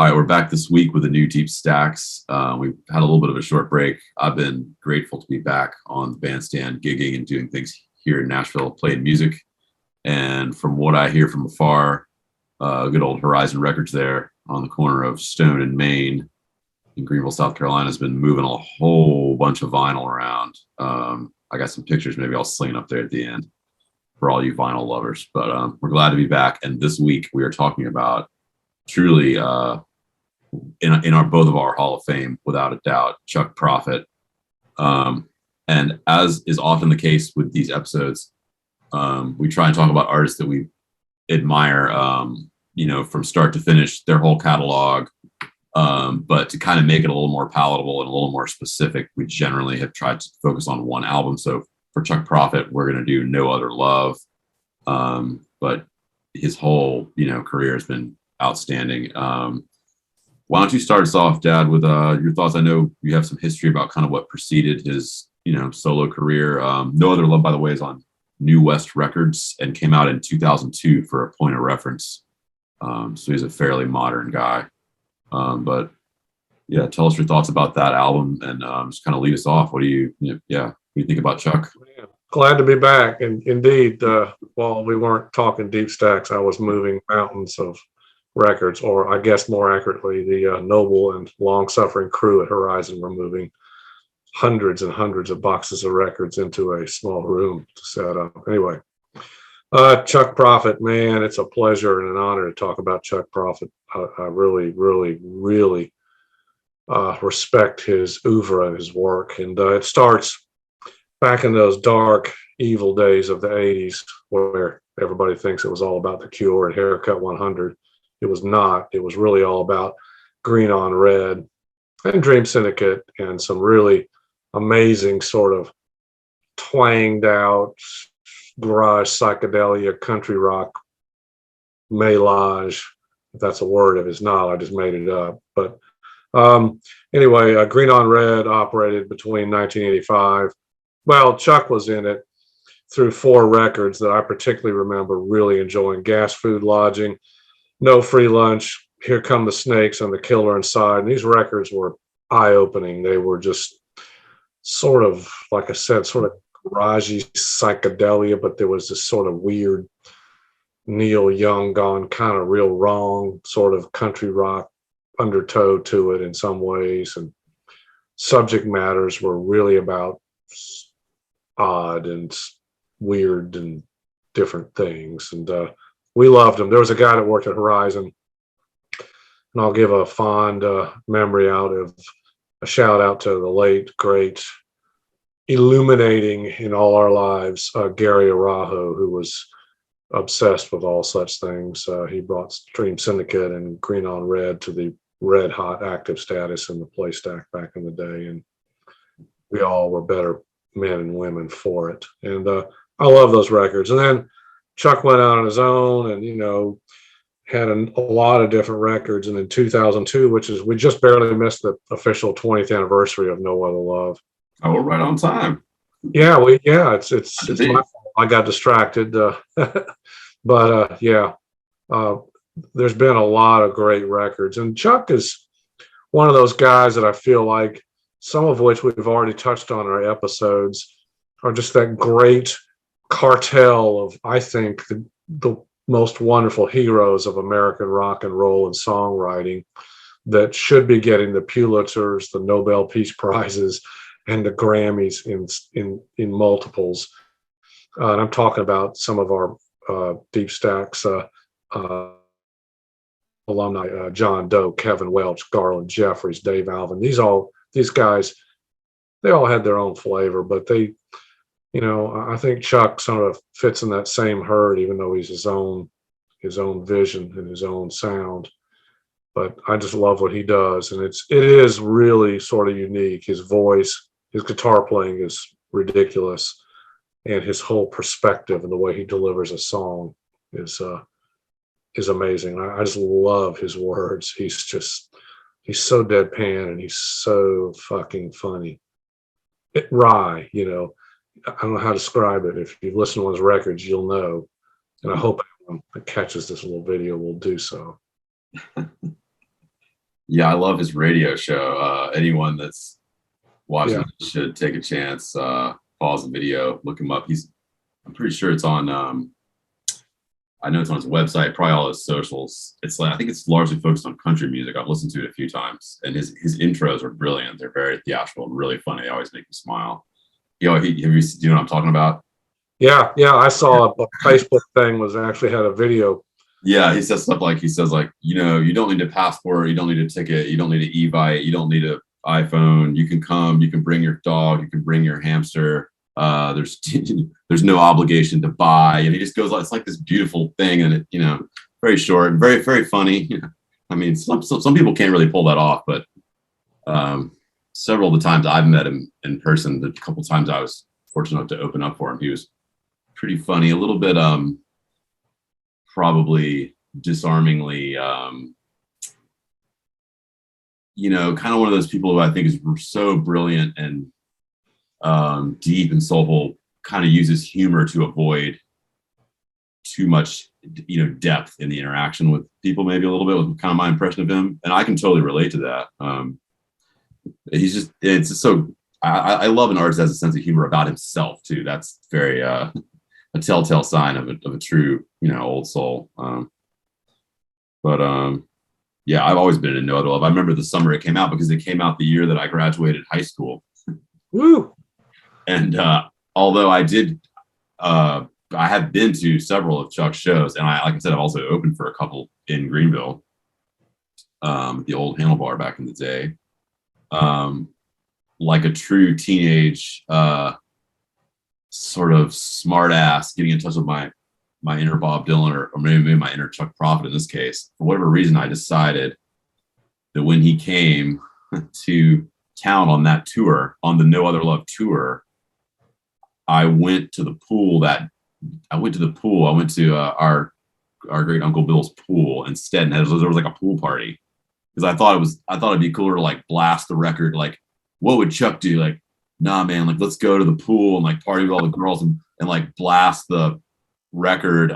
All right, we're back this week with a new Deep Stacks. We've had a little bit of a short break. I've been grateful to be back on the bandstand, gigging and doing things here in Nashville, playing music. And from what I hear from afar, good old Horizon Records there on the corner of Stone and Main in Greenville, South Carolina, has been moving a whole bunch of vinyl around. I got some pictures, maybe I'll sling up there at the end for all you vinyl lovers. But we're glad to be back. And this week we are talking about truly in our both of our Hall of Fame, without a doubt, Chuck Prophet. And as is often the case with these episodes, we try and talk about artists that we admire, from start to finish, their whole catalog. But to kind of make it a little more palatable and a little more specific, we generally have tried to focus on one album. So for Chuck Prophet, we're going to do No Other Love. But his whole, career has been outstanding. Why don't you start us off, Dad, with your thoughts? I know you have some history about kind of what preceded his, solo career. No Other Love, by the way, is on New West Records and came out in 2002 for a point of reference. So he's a fairly modern guy. But yeah, tell us your thoughts about that album and just kind of lead us off. What do you think about Chuck? Yeah, glad to be back. And indeed, while we weren't talking Deep Stacks, I was moving mountains of records, or I guess more accurately, the noble and long-suffering crew at Horizon were moving hundreds and hundreds of boxes of records into a small room to set up. Anyway, Chuck Prophet, man, it's a pleasure and an honor to talk about Chuck Prophet. I really, really, really respect his oeuvre and his work. And it starts back in those dark, evil days of the 80s where everybody thinks it was all about The Cure and Haircut 100. It was not. It was really all about Green on Red and Dream Syndicate and some really amazing sort of twanged out garage psychedelia country rock melange. If that's a word, if it's not, I just made it up. But anyway, Green on Red operated between 1985. Well, Chuck was in it through 4 records that I particularly remember really enjoying: Gas Food Lodging, No Free Lunch, Here Come the Snakes, and The Killer Inside. And these records were eye-opening. They were just sort of, like I said, sort of garagey psychedelia, but there was this sort of weird Neil Young gone kind of real wrong sort of country rock undertow to it in some ways. And subject matters were really about odd and weird and different things. And we loved him. There was a guy that worked at Horizon, and I'll give a fond memory out of a shout out to the late, great, illuminating in all our lives, Gary Arajo, who was obsessed with all such things. He brought Dream Syndicate and Green on Red to the red hot active status in the play stack back in the day. And we all were better men and women for it. And I love those records. And then Chuck went out on his own and, had a lot of different records. And in 2002, we just barely missed the official 20th anniversary of No Other Love. Oh, we're right on time. Yeah, it's my fault. I got distracted. But there's been a lot of great records. And Chuck is one of those guys that I feel like, some of which we've already touched on in our episodes, are just that great cartel of, I think, the most wonderful heroes of American rock and roll and songwriting that should be getting the Pulitzers, the Nobel Peace Prizes, and the Grammys in multiples. And I'm talking about some of our Deep Stacks alumni, John Doe, Kevin Welch, Garland Jeffries, Dave Alvin. These guys, they all had their own flavor, but they, I think Chuck sort of fits in that same herd, even though he's his own vision and his own sound. But I just love what he does, and it is really sort of unique. His voice, his guitar playing is ridiculous, and his whole perspective and the way he delivers a song is amazing. I just love his words. He's so deadpan, and he's so fucking funny. Wry, I don't know how to describe it. If you've listened to one of his records, you'll know. And I hope anyone that catches this little video will do so. Yeah, I love his radio show. Anyone that's watching Yeah. it should take a chance. Pause the video, look him up. I'm pretty sure it's on. I know it's on his website, probably all his socials. It's like I think it's largely focused on country music. I've listened to it a few times, and his intros are brilliant. They're very theatrical and really funny. They always make me smile. Do you know what I'm talking about? Yeah, yeah. I Yeah. saw a Facebook thing was actually had a video. Yeah, he says stuff like you know, you don't need a passport, you don't need a ticket, you don't need an e-bike, you don't need an iPhone. You can come, you can bring your dog, you can bring your hamster. There's there's no obligation to buy, and he just goes. It's like this beautiful thing, and it, you know, very short and very very funny. I mean, some people can't really pull that off, but several of the times I've met him in person, the couple times I was fortunate enough to open up for him, he was pretty funny, a little bit probably disarmingly you know, kind of one of those people who I think is so brilliant and deep and soulful, kind of uses humor to avoid too much, you know, depth in the interaction with people, maybe a little bit, was kind of my impression of him. And I can totally relate to that. He's just, it's just so, I love an artist that has a sense of humor about himself too. That's very, a telltale sign of a true, you know, old soul. Yeah, I've always been in No Other Love. I remember the summer it came out because it came out the year that I graduated high school. Woo! And although I have been to several of Chuck's shows, and like I said, I've also opened for a couple in Greenville, the old Handlebar back in the day. Like a true teenage sort of smart ass, getting in touch with my inner Bob Dylan, or maybe my inner Chuck Prophet in this case. For whatever reason, I decided that when he came to town on that tour, on the No Other Love tour, I went to the pool I went to our great Uncle Bill's pool instead, and there was like a pool party, because I thought it'd be cooler to like blast the record. Like, what would Chuck do? Like, nah, man, like let's go to the pool and like party with all the girls and like blast the record.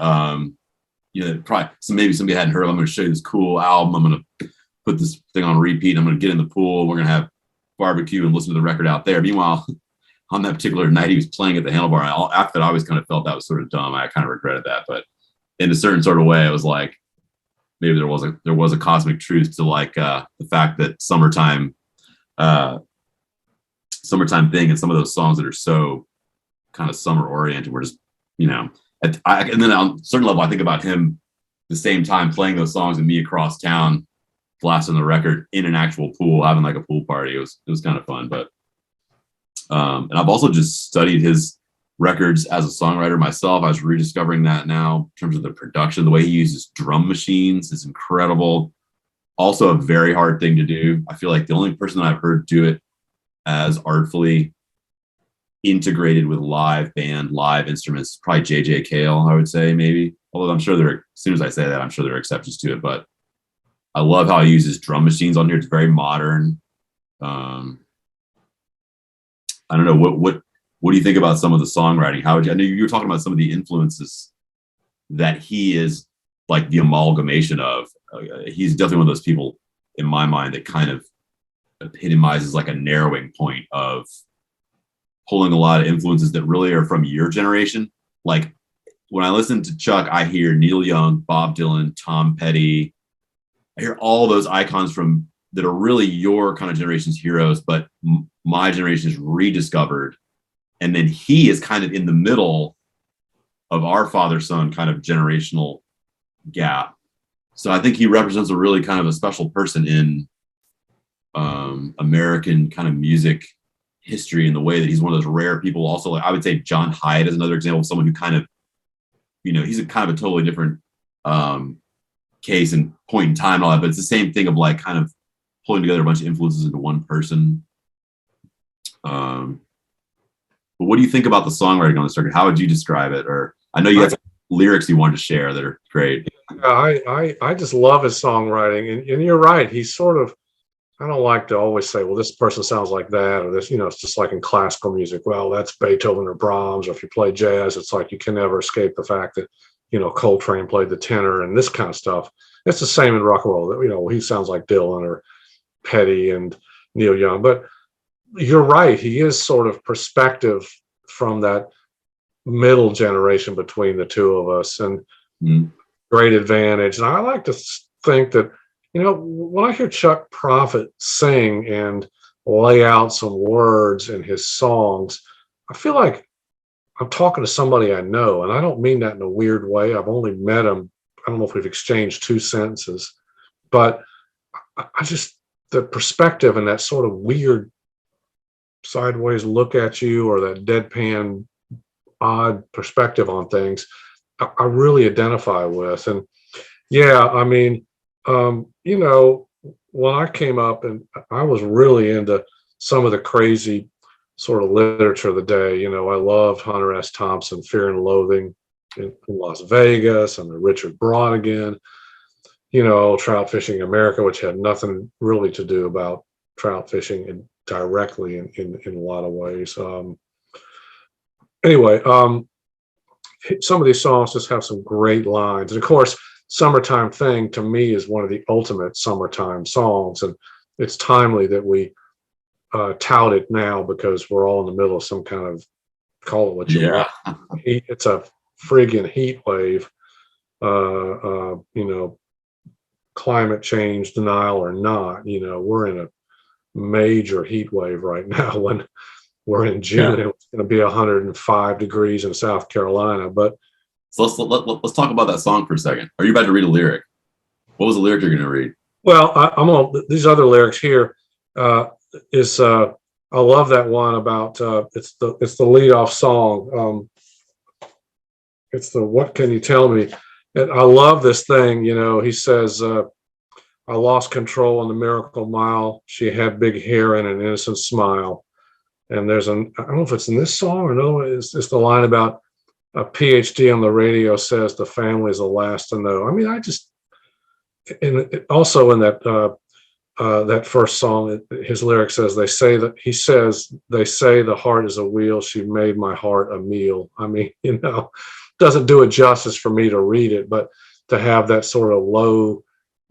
You know, probably maybe somebody hadn't heard of. I'm going to show you this cool album. I'm going to put this thing on repeat. I'm going to get in the pool. We're going to have barbecue and listen to the record out there. Meanwhile, on that particular night, he was playing at the Handlebar. After that, I always kind of felt that was sort of dumb. I kind of regretted that, but in a certain sort of way, it was like maybe there was a cosmic truth to like the fact that summertime thing, and some of those songs that are so kind of summer oriented were just, you know, and then on a certain level, I think about him the same time playing those songs and me across town blasting the record in an actual pool, having like a pool party. It was kind of fun, but and I've also just studied his records as a songwriter myself. I was rediscovering that now in terms of the production. The way he uses drum machines is incredible. Also a very hard thing to do. I feel like the only person that I've heard do it as artfully integrated with live band, live instruments, probably J.J. Cale, I would say, maybe. Although I'm sure as soon as I say that, I'm sure there are exceptions to it. But I love how he uses drum machines on here. It's very modern. I don't know, what do you think about some of the songwriting? I know you were talking about some of the influences that he is like the amalgamation of. He's definitely one of those people in my mind that kind of epitomizes like a narrowing point of pulling a lot of influences that really are from your generation. Like when I listen to Chuck, I hear Neil Young, Bob Dylan, Tom Petty. I hear all those icons that are really your kind of generation's heroes, but my generation is rediscovered. And then he is kind of in the middle of our father-son kind of generational gap. So I think he represents a really kind of a special person in American kind of music history, in the way that he's one of those rare people. Also, like I would say John Hyde is another example of someone who kind of, you know, he's a kind of a totally different case and point in time and all that, but it's the same thing of like kind of pulling together a bunch of influences into one person. But what do you think about the songwriting on this record? How would you describe it? Or I know you have lyrics you wanted to share that are great. I just love his songwriting, and you're right. He's sort of, I don't like to always say, well, this person sounds like that, or this, you know, it's just like in classical music. Well, that's Beethoven or Brahms, or if you play jazz, it's like you can never escape the fact that, you know, Coltrane played the tenor and this kind of stuff. It's the same in rock and roll. You know, he sounds like Dylan, or Petty and Neil Young. But you're right, he is sort of perspective from that middle generation between the two of us, and great advantage. And I like to think that, you know, when I hear Chuck Prophet sing and lay out some words in his songs, I feel like I'm talking to somebody I know. And I don't mean that in a weird way. I've only met him. I don't know if we've exchanged 2 sentences, but I just, the perspective and that sort of weird sideways look at you, or that deadpan odd perspective on things, I really identify with. And yeah, I mean, you know, when I came up, and I was really into some of the crazy sort of literature of the day, you know, I loved Hunter S. Thompson, Fear and Loathing in Las Vegas, and the Richard Brautigan, you know, Trout Fishing America, which had nothing really to do about trout fishing directly in a lot of ways. Anyway, some of these songs just have some great lines. And of course, Summertime Thing to me is one of the ultimate summertime songs. And it's timely that we tout it now, because we're all in the middle of some kind of, call it what you want. It's a friggin' heat wave, you know, climate change denial or not, you know, we're in a major heat wave right now when we're in June. And it's going to be 105 degrees in South Carolina. But so let's talk about that song for a second. Are you about to read a lyric? What was the lyric you're going to read? Well, I'm on these other lyrics here. Is I love that one about it's the lead off song. It's the What Can You Tell Me? And I love this thing. You know, he says, I lost control on the Miracle Mile. She had big hair and an innocent smile. And there's I don't know if it's in this song or another one. It's the line about a PhD on the radio says the family's the last to know. I mean, and also in that first song, his lyric says, they say the heart is a wheel. She made my heart a meal. I mean, you know, doesn't do it justice for me to read it, but to have that sort of low,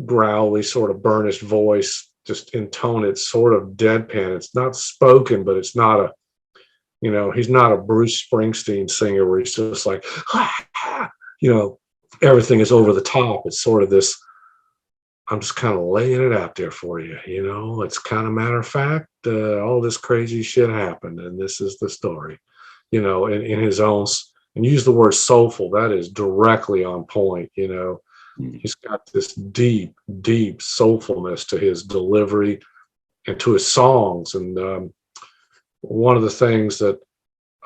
growly, sort of burnished voice, just intone it sort of deadpan. It's not spoken, but it's not you know, he's not a Bruce Springsteen singer where he's just like, you know, everything is over the top. It's sort of this, I'm just kind of laying it out there for you. You know, it's kind of matter of fact, all this crazy shit happened, and this is the story, you know, in his own, and use the word soulful. That is directly on point. You know, he's got this deep, deep soulfulness to his delivery and to his songs. And one of the things that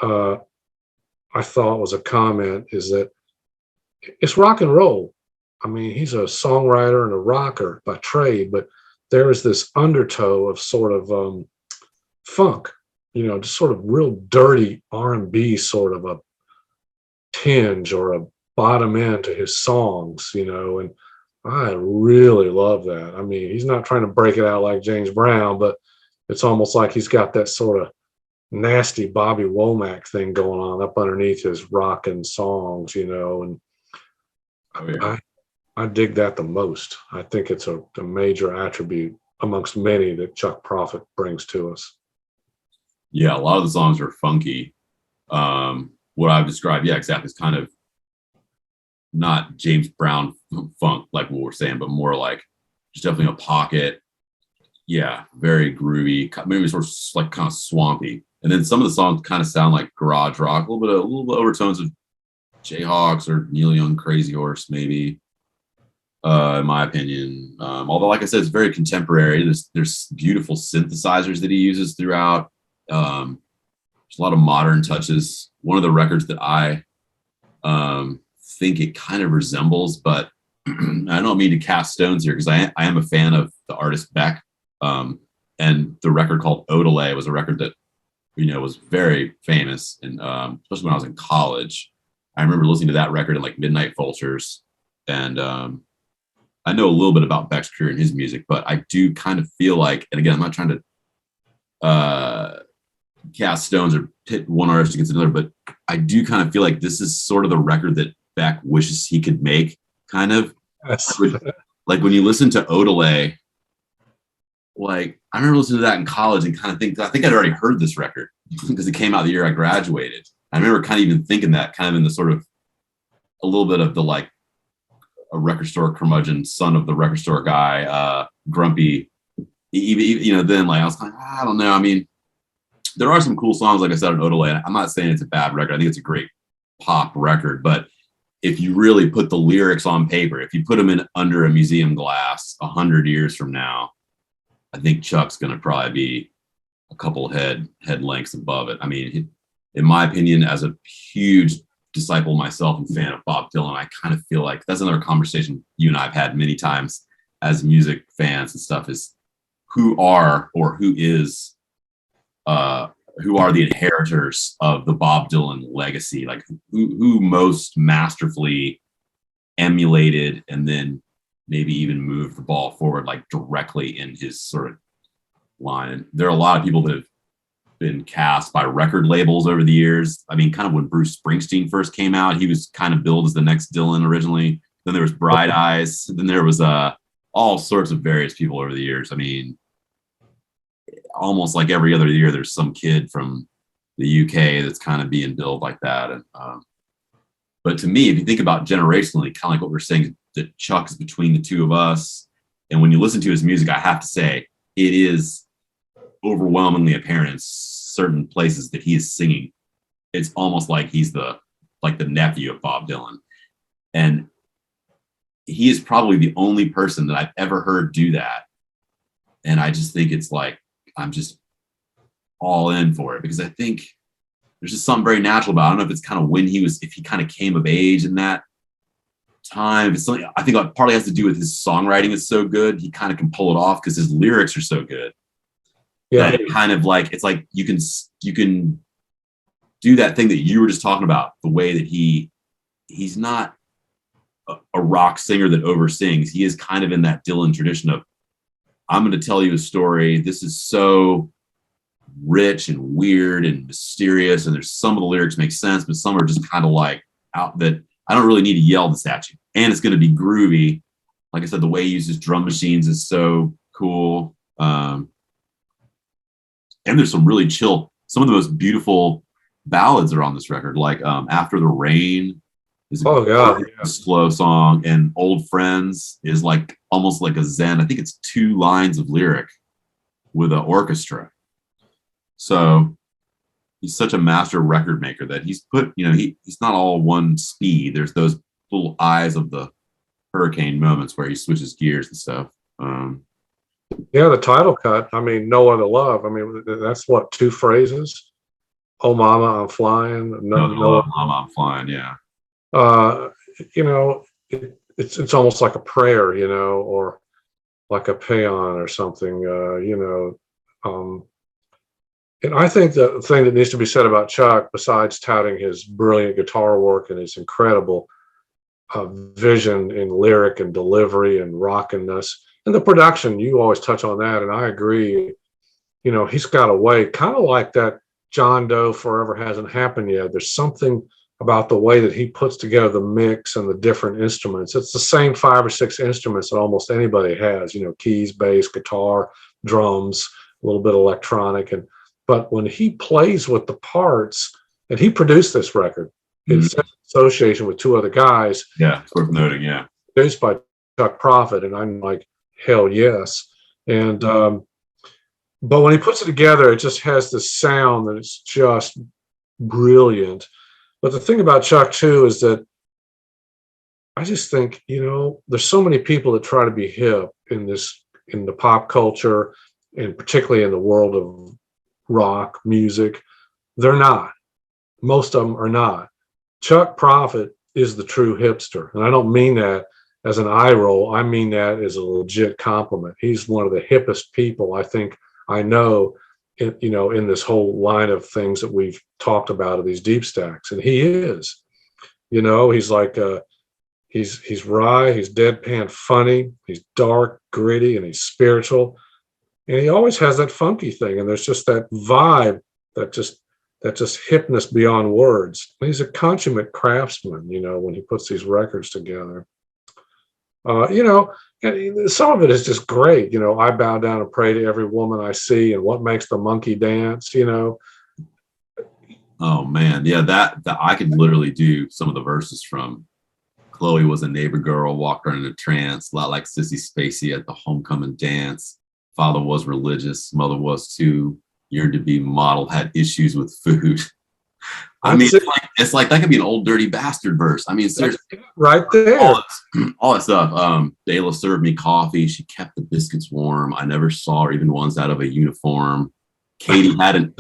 I thought was a comment is that it's rock and roll. I mean, he's a songwriter and a rocker by trade, but there is this undertow of sort of funk, you know, just sort of real dirty R&B, sort of a tinge or a bottom end to his songs, you know, and I really love that. I mean, he's not trying to break it out like James Brown, but it's almost like he's got that sort of nasty Bobby Womack thing going on up underneath his rockin' songs, you know, and I dig that the most. I think it's a major attribute amongst many that Chuck Prophet brings to us. Yeah, a lot of the songs are funky. What I've described, yeah, exactly. It's kind of not James Brown funk like what we're saying, but more like just definitely a pocket. Yeah, very groovy, maybe sort of like kind of swampy. And then some of the songs kind of sound like garage rock, a little bit overtones of Jayhawks or Neil Young, Crazy Horse, maybe. In my opinion, although like I said, it's very contemporary. There's beautiful synthesizers that he uses throughout. There's a lot of modern touches. One of the records that I think it kind of resembles, but I don't mean to cast stones here because I am a fan of the artist Beck, and the record called Odelay was a record that, you know, was very famous, and especially when I was in college. I remember listening to that record in like Midnight Vultures, and I know a little bit about Beck's career and his music, but I do kind of feel like, and again, I'm not trying to cast stones or pit one artist against another, but I do kind of feel like this is sort of the record that Beck wishes he could make, kind of. Yes. Like when you listen to Odelay, like I remember listening to that in college and kind of think I think I'd already heard this record because it came out the year I graduated. I remember kind of even thinking that kind of in the sort of a little bit of the like a record store curmudgeon, son of the record store guy, grumpy. You know, then like I was like, I don't know. I mean, there are some cool songs, like I said, on Odelay. I'm not saying it's a bad record. I think it's a great pop record, but if you really put the lyrics on paper, if you put them in under a museum glass 100 years from now, I think Chuck's going to probably be a couple head lengths above it. I mean, in my opinion, as a huge disciple myself and fan of Bob Dylan, I kind of feel like that's another conversation you and I have had many times as music fans and stuff is who are the inheritors of the Bob Dylan legacy, like who most masterfully emulated and then maybe even moved the ball forward like directly in his sort of line. And there are a lot of people that have been cast by record labels over the years. I mean, kind of when Bruce Springsteen first came out, he was kind of billed as the next Dylan originally. Then there was Bright Eyes. Then there was all sorts of various people over the years. I mean, almost like every other year, there's some kid from the UK that's kind of being billed like that. And but to me, if you think about generationally, kind of like what we're saying, that Chuck is between the two of us. And when you listen to his music, I have to say it is overwhelmingly apparent in certain places that he is singing. It's almost like he's the nephew of Bob Dylan. And he is probably the only person that I've ever heard do that. And I just think it's like, I'm just all in for it because I think there's just something very natural about it. I don't know if it's kind of if he kind of came of age in that time. It's something I think it partly has to do with his songwriting is so good. He kind of can pull it off because his lyrics are so good. Yeah. That it kind of like, it's like you can do that thing that you were just talking about, the way that he's not a rock singer that oversings. He is kind of in that Dylan tradition of, I'm going to tell you a story. This is so rich and weird and mysterious. And there's some of the lyrics make sense, but some are just kind of like out that I don't really need to yell this at you. And it's going to be groovy. Like I said, the way he uses drum machines is so cool. And there's some really chill, some of the most beautiful ballads are on this record, like After the Rain is a slow song, and Old Friends is like almost like a Zen. I think it's 2 lines of lyric with an orchestra. So he's such a master record maker that he's put, he's not all one speed. There's those little eyes of the hurricane moments where he switches gears and stuff. The title cut, I mean, No Other Love. I mean, that's what, 2 phrases? Oh, Mama, I'm Flying. No Mama, I'm Flying, yeah. It's almost like a prayer, or like a paean or something, and I think the thing that needs to be said about Chuck, besides touting his brilliant guitar work and his incredible vision in lyric and delivery and rockiness and the production, you always touch on that, and I agree. He's got a way, kind of like that John Doe Forever Hasn't Happened Yet. There's something about the way that he puts together the mix and the different instruments. It's the same 5 or 6 instruments that almost anybody has, keys, bass, guitar, drums, a little bit of electronic. But when he plays with the parts, and he produced this record in association with 2 other guys. Yeah, it's worth noting, yeah. Produced by Chuck Prophet, and I'm like, hell yes. And but when he puts it together, it just has this sound that is just brilliant. But the thing about Chuck too is that I just think, there's so many people that try to be hip in the pop culture, and particularly in the world of rock music. They're not. Most of them are not. Chuck Prophet is the true hipster. And I don't mean that as an eye roll. I mean that as a legit compliment. He's one of the hippest people I think I know in this whole line of things that we've talked about of these deep stacks. And he is, he's like, he's wry, he's deadpan funny, he's dark, gritty, and he's spiritual. And he always has that funky thing. And there's just that vibe that just hipness beyond words. And he's a consummate craftsman, when he puts these records together. some of it is just great. I bow down and pray to every woman I see, and what makes the monkey dance. Oh man, yeah, that I could literally do some of the verses from Chloe was a neighbor girl, walked her in a trance, a lot like Sissy Spacey at the homecoming dance. Father was religious, mother was too, yearned to be model, had issues with food. I mean, it's like that could be an old dirty bastard verse. I mean, seriously, right there. All that stuff. Dayla served me coffee. She kept the biscuits warm. I never saw her even once out of a uniform. Katie had an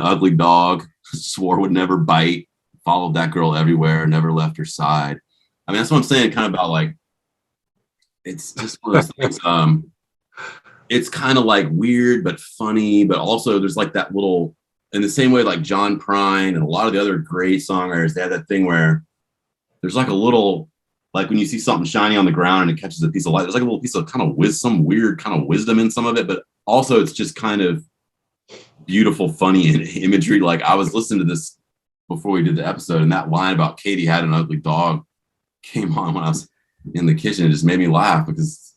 ugly dog. Swore would never bite. Followed that girl everywhere. Never left her side. I mean, that's what I'm saying. Kind of about like, it's just one of those things. It's kind of like weird but funny, but also there's like that little. In the same way, like John Prine and a lot of the other great songwriters, they have that thing where there's like a little, like when you see something shiny on the ground and it catches a piece of light, there's like a little piece of kind of some weird kind of wisdom in some of it, but also it's just kind of beautiful, funny imagery. Like I was listening to this before we did the episode, and that line about Katie had an ugly dog came on when I was in the kitchen. It just made me laugh because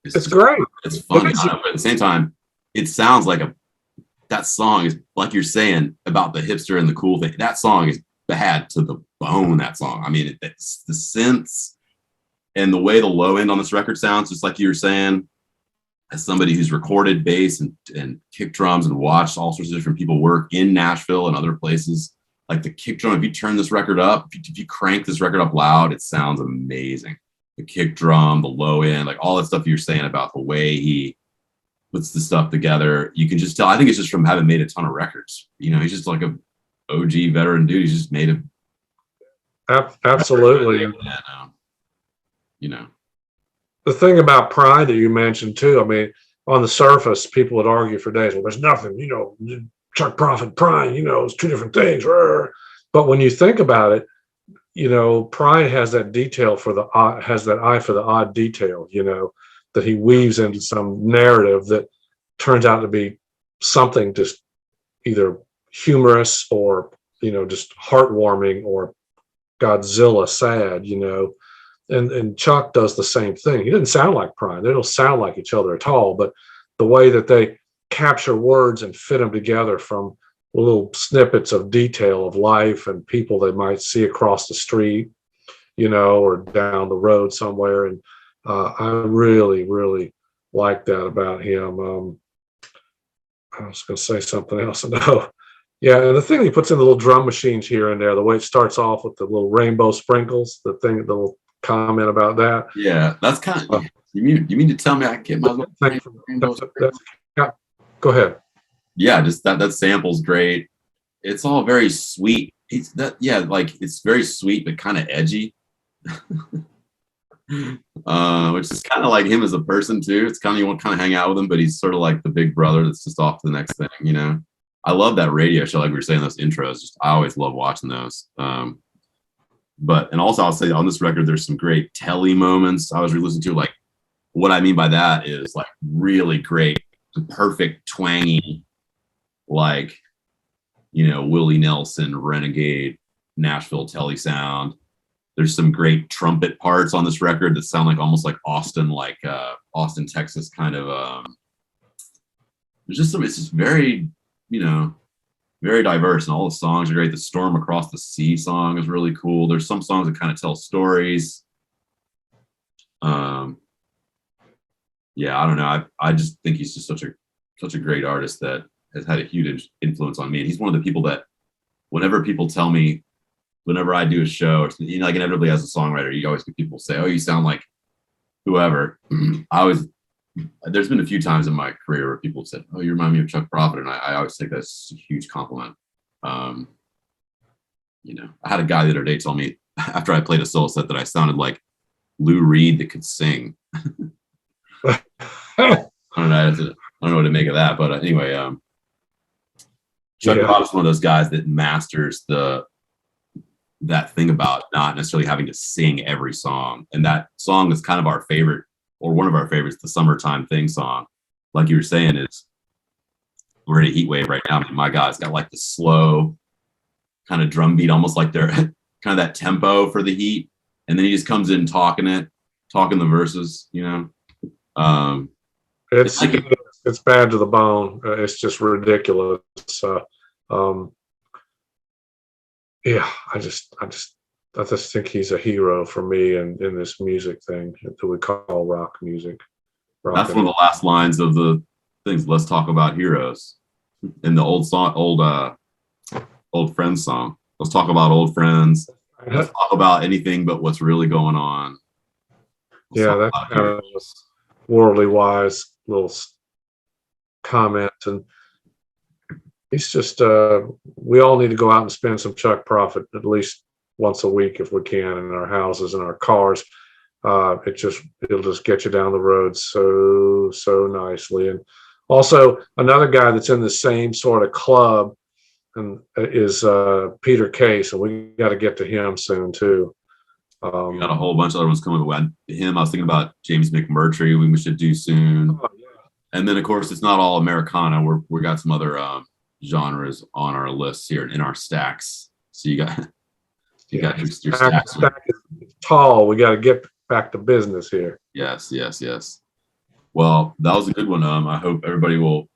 it's great. It's funny, but at the same time, it sounds like that song is, like you're saying about the hipster and the cool thing. That song is bad to the bone. That song. I mean, it's the synths and the way the low end on this record sounds, just like you were saying, as somebody who's recorded bass and kick drums and watched all sorts of different people work in Nashville and other places, like the kick drum, if you turn this record up, if you crank this record up loud, it sounds amazing. The kick drum, the low end, like all that stuff you're saying about the way he puts the stuff together, you can just tell. I think it's just from having made a ton of records. He's just like a OG veteran dude. He's just made absolutely. And, the thing about pride that you mentioned too. I mean, on the surface, people would argue for days. Well, there's nothing. Chuck Prophet, pride. It's two different things. But when you think about it, pride has that detail has that eye for the odd detail. That he weaves into some narrative that turns out to be something just either humorous or, just heartwarming or Godzilla sad, and Chuck does the same thing. He doesn't sound like Prine. They don't sound like each other at all, but the way that they capture words and fit them together from little snippets of detail of life and people they might see across the street, or down the road somewhere. And I really, really like that about him. I was going to say something else. No. Yeah, and the thing he puts in the little drum machines here and there, the way it starts off with the little rainbow sprinkles, the little comment about that. Yeah, that's kind of, you mean to tell me I can get my little rainbow sprinkles? Yeah, go ahead. Yeah, just that sample's great. It's all very sweet. It's very sweet but kind of edgy. Which is kind of like him as a person too. It's kind of, you want to kind of hang out with him, but he's sort of like the big brother that's just off to the next thing. I love that radio show, like we were saying, those intros. I always love watching those. And also I'll say on this record there's some great telly moments I was re-listening to. Like what I mean by that is like really great, perfect twangy, like Willie Nelson Renegade Nashville telly sound. There's some great trumpet parts on this record that sound like almost like Austin, Texas kind of. There's just it's just very, very diverse, and all the songs are great. The Storm Across the Sea song is really cool. There's some songs that kind of tell stories. Yeah, I don't know. I just think he's just such a great artist that has had a huge influence on me. And he's one of the people that whenever people tell me, whenever I do a show, or like inevitably as a songwriter, you always get people say, "Oh, you sound like whoever." There's been a few times in my career where people have said, "Oh, you remind me of Chuck Prophet," and I always think that's a huge compliment. I had a guy the other day tell me after I played a solo set that I sounded like Lou Reed that could sing. I don't know what to make of that, but anyway, Chuck Prophet's one of those guys that masters that thing about not necessarily having to sing every song. And that song is kind of our favorite, or one of our favorites, the Summertime Thing song. Like you were saying, we're in a heat wave right now. I mean, my God, it's got like the slow kind of drum beat, almost like they're kind of that tempo for the heat. And then he just comes in talking it. talking the verses, you know. It's Like it, it's bad to the bone. It's just ridiculous. Um, yeah, I just think he's a hero for me in this music thing that we call rock music. Rock that's and one of the last lines of the things. Let's talk about heroes in the old song, old friends song. Let's talk about old friends. Let's talk about anything but what's really going on. Let's yeah, talk that's about kind of heroes. worldly wise little comment, and he's just we all need to go out and spend some chuck profit at least once a week if we can in our houses and our cars. It'll just get you down the road so nicely. And also another guy that's in the same sort of club and is Peter Case, and we got to get to him soon too. We got a whole bunch of other ones coming. With him, I was thinking about James McMurtry. We should do soon. Oh, yeah. And then, of course, it's not all Americana. We got some other genres on our list here in our stacks. So you got your stacks. Stack is tall. We got to get back to business here. Yes. Well, that was a good one. I hope everybody will,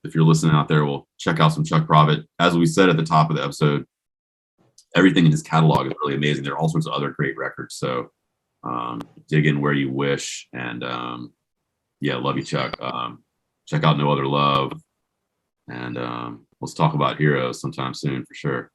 if you're listening out there, will check out some Chuck Profit. As we said at the top of the episode, everything in his catalog is really amazing. There are all sorts of other great records. So dig in where you wish. And yeah, love you, Chuck. Check out No Other Love. And let's talk about heroes sometime soon for sure.